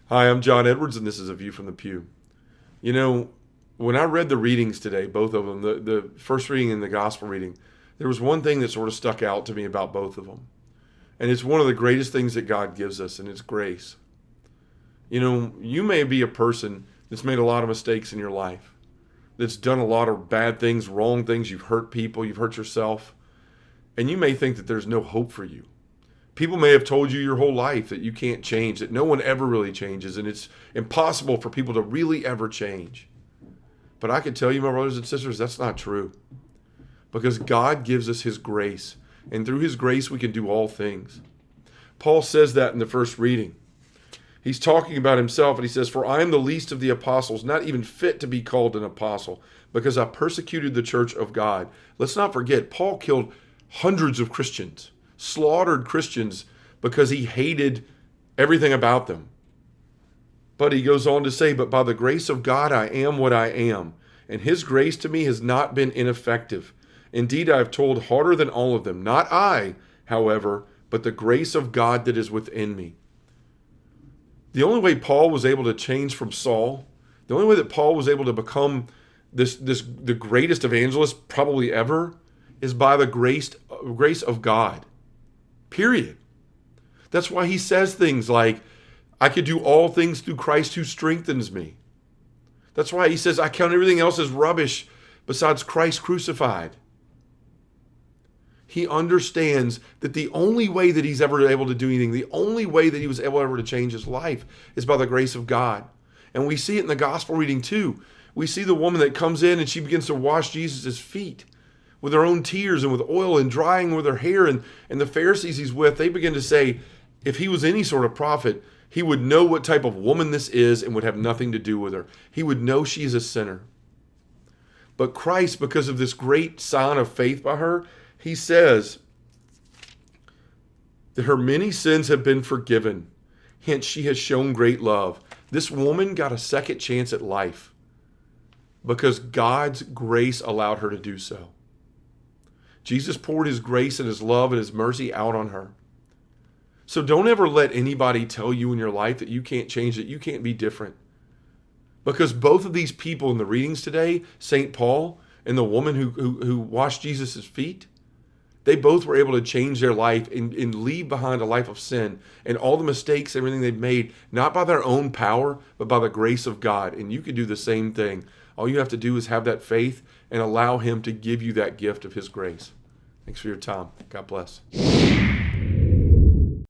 Hi, I'm John Edwards, and this is A View from the Pew. You know, when I read the readings today, both of them, the first reading and the gospel reading, there was one thing that sort of stuck out to me about both of them. And it's one of the greatest things that God gives us, and it's grace. You know, you may be a person that's made a lot of mistakes in your life, that's done a lot of bad things, wrong things. You've hurt people, you've hurt yourself, and you may think that there's no hope for you. People may have told you your whole life that you can't change, that no one ever really changes, and it's impossible for people to really ever change. But I can tell you, my brothers and sisters, that's not true. Because God gives us His grace, and through His grace we can do all things. Paul says that in the first reading. He's talking about himself, and he says, "For I am the least of the apostles, not even fit to be called an apostle, because I persecuted the church of God." Let's not forget, Paul killed hundreds of Christians, slaughtered Christians because he hated everything about them. But he goes on to say, "But by the grace of God I am what I am, and His grace to me has not been ineffective. Indeed, I have toiled harder than all of them, not I, however, but the grace of God that is within me." The only way Paul was able to change from Saul, the only way that Paul was able to become the greatest evangelist probably ever, is by the grace of God. Period. That's why he says things like, "I could do all things through Christ who strengthens me." That's why he says, "I count everything else as rubbish besides Christ crucified." He understands that the only way that he's ever able to do anything, the only way that he was able ever to change his life is by the grace of God. And we see it in the gospel reading too. We see the woman that comes in and she begins to wash Jesus' feet with her own tears and with oil and drying with her hair. And the Pharisees he's with, they begin to say, if he was any sort of prophet, he would know what type of woman this is and would have nothing to do with her. He would know she is a sinner. But Christ, because of this great sign of faith by her, he says that her many sins have been forgiven. Hence, she has shown great love. This woman got a second chance at life because God's grace allowed her to do so. Jesus poured His grace and His love and His mercy out on her. So don't ever let anybody tell you in your life that you can't change, that you can't be different. Because both of these people in the readings today, St. Paul and the woman who washed Jesus' feet, they both were able to change their life and leave behind a life of sin and all the mistakes, everything they've made, not by their own power, but by the grace of God. And you can do the same thing. All you have to do is have that faith and allow Him to give you that gift of His grace. Thanks for your time. God bless.